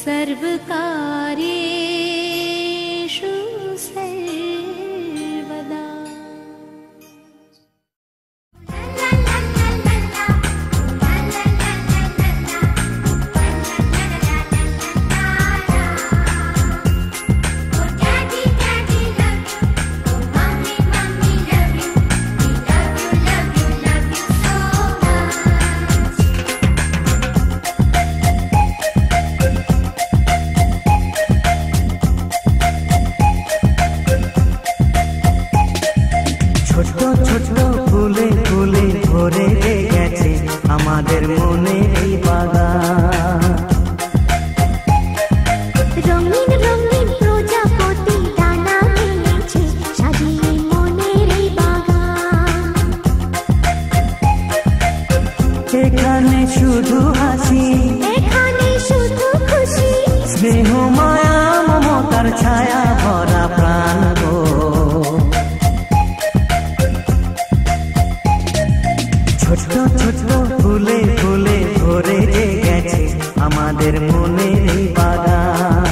सर्वकार्येषु सर्वदा। আমাদের মনে এই বাগান, রঙিন রঙিন প্রজাপতি ডানা মেলেছে সাজিয়ে মনের এই বাগান। এখানে শুধু হাসি, এখানে শুধু খুশি, স্নেহ মায়া মমতার ছায়া ভরা প্রাণ গো। ছোট ছোট ফুলে ফুলে ভরে গেছে আমাদের মনে এই বাগান।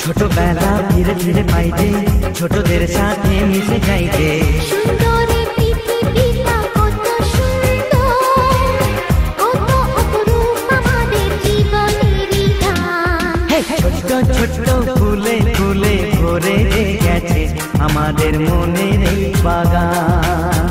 ছোটবেলা ধীরে ধীরে পাইতে, ছোটদের সাথে মিশে যাইতে। সুন্দরী পৃথিবীটা কত সুন্দর, কত অপরূপ আমাদের জীবনেরই গান। ছোট ছোট ফুলে ফুলে ভরে গেছে আমাদের মনের এই বাগান।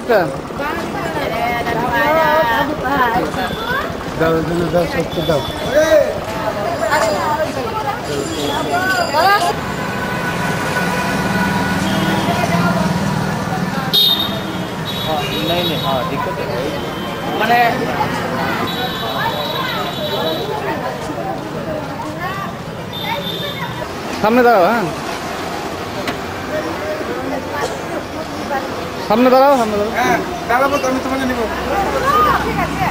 একটা দাও দাও সত্যি দাও नहीं नहीं हाँ दिक्कत है मैंने सामने दाঁড়াও হ্যাঁ সামনে দাঁড়াও হ্যাঁ দাঁড়াবো তো আমি তোমাকে নিব ঠিক আছে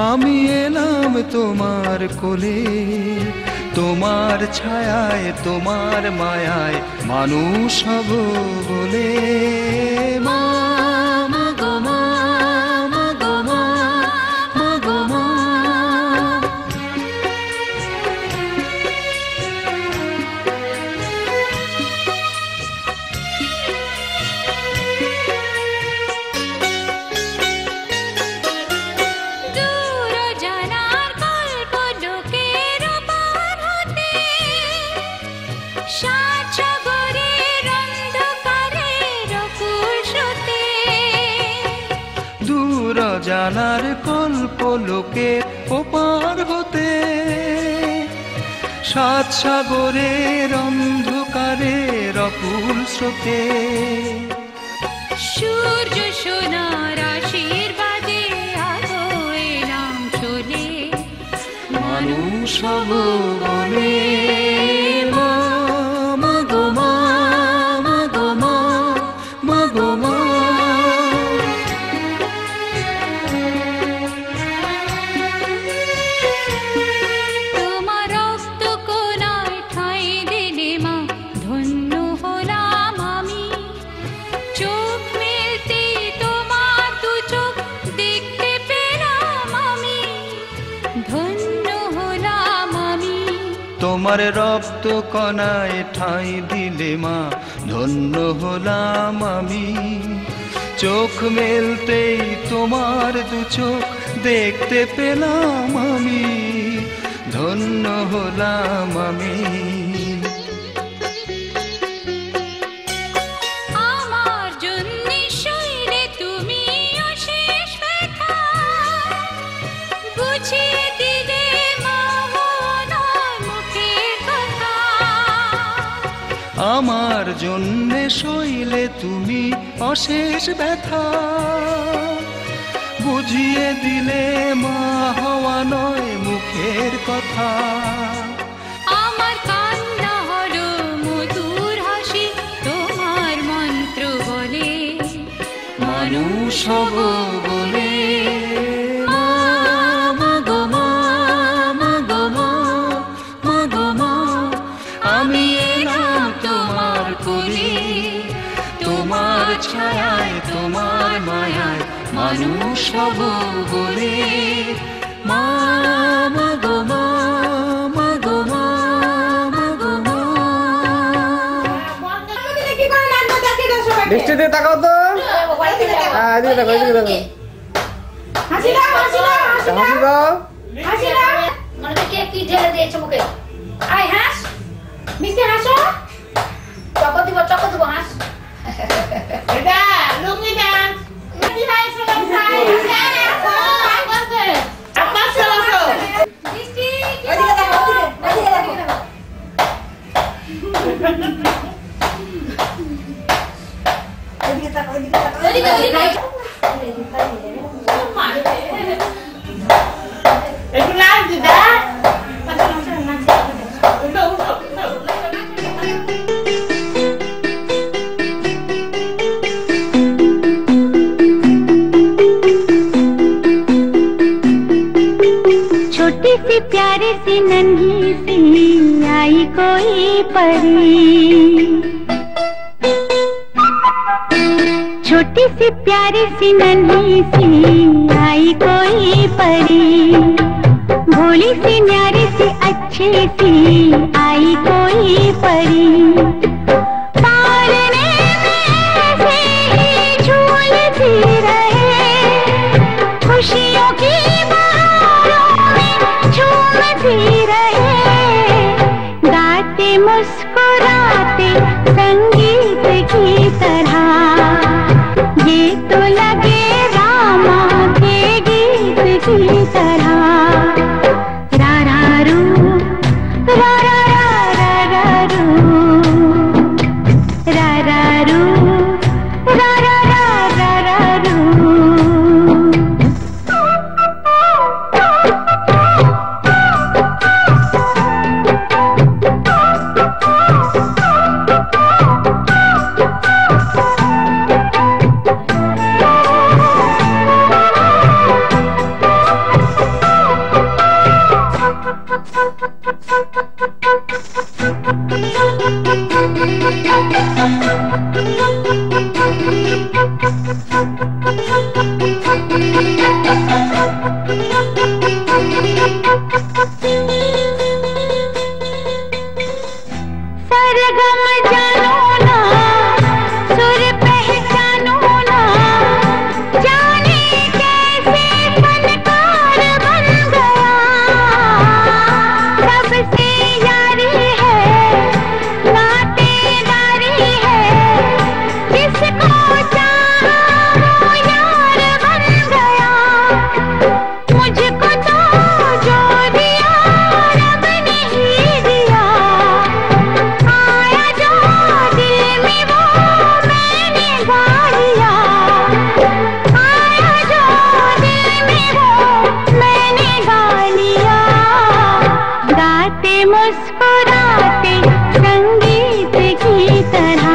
আমি এলাম তোমার কোলে, তোমার ছায়ায় তোমার মায়ায় মানুষ হব বলে। মা মা গো মা, মা গো মা, মা গো মা। জানার কল্প লোকের ওপার হতে, সাত সাগরের অন্ধকারের অকুল স্রোতে। সূর্য সোনার আশীর্বাদে আলো এলাম চলে, মানুষ হব বলে। মা মা গো মা, মা গো মা, মা গো মা। তোমার রক্ত কণায় ঠাঁই দিলে মা, ধন্য হলাম আমি। চোখ মেলতেই তোমার দু চোখ দেখতে পেলাম আমি, ধন্য হলাম আমি। আমার জন্য শৈলে তুমি অশেষ ব্যথা বুঝিয়ে দিলে মা মুখের কথা। আমার জন্যে সইলে তুমি অশেষ ব্যথা বুঝিয়ে দিলে মা হওয়া নয় মুখের কথা। আমার কান্না হলো মধুর হাসি তোমার মন্ত্র বলে, মানুষ হব বলে। মা মা গো মা, মা গো মা, মা গো মা। আমি এলাম তোমার কোলে, তোমার ছায়ায় তোমার মায়ায় মানুষ হব বলে। মা মা গো মা, মা গো মা, মা গো মা। দৃষ্টি দিয়ে তাকাও তো। হ্যাঁ, এদিকে দেখো, এদিকে দেখো। হাসি দাও, হাসি দাও, হাসি হাসি দাও। হাসি দাও। মনে হয় কে কি ঢেলে দিয়েছে মুখে। আয় হাস, মিষ্টি হাসো। চকো দিব হাস। এটা লুঙ্গি ডান্স। মিষ্টি হাসো, মিষ্টি হাসো। আয় বলতে। আকাশ চলো। মিষ্টি, ওদিকে দেখো, ওদিকে দেখো। ওদিকে তাকাও, ওদিকে তাকাও। ওদিকে, ওদিকে। একটু লাল দিদা। छोटी सी प्यारी सी नन्ही सी आई कोई परी, छोटी सी प्यारी सी नन्ही सी आई कोई परी, भोली सी न्यारी सी अच्छी सी आई कोई परी। पालने में ऐसे ही झूलती रहे, खुशियों की झूमती रहे, गाते मुस्कुराते संगीत की तरह, ये तो लगे रामा के गीत की तरह। रा रा रू, रा रा रा रा रू, रा रा रू, रा रा रा रा रू। सरगम जानो ना, सुर पहचानो ना, जाने कैसे फनकार बन गया। सबसे यारी है, नातेदारी है, जिसको चाहा वो यार बन गया। मुझको तो जो दिया रब ने ही दिया, आया जो दिल में वो मैंने गा लिया, आया जो दिल में वो मैंने गा लिया। गाते मुस्कुराते संगीत की तरह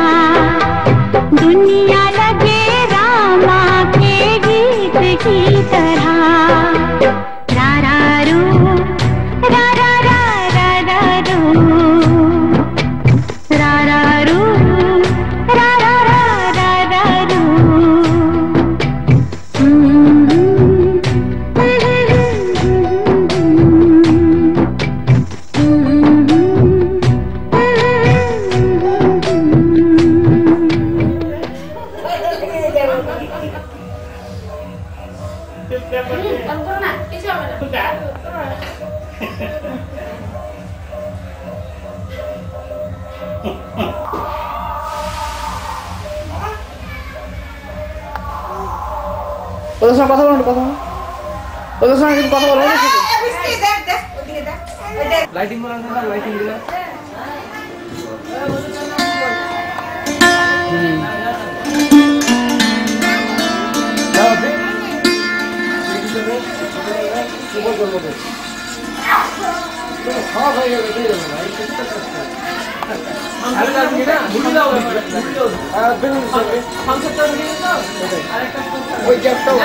दुनिया लगे रामा के गीत की तरह। रा रा रू, रा रा रा रा रा रू, रा रा रू, रा रा रा रा रा रू। Kamu nak? Kisah mana? Bukan. ওদের সঙ্গে কথা বলো, কথা বলো, ওদের সঙ্গে কিছু কথা বলো। লাইটিং বানানো না, লাইটিং দিলে ওই গ্যাপটাও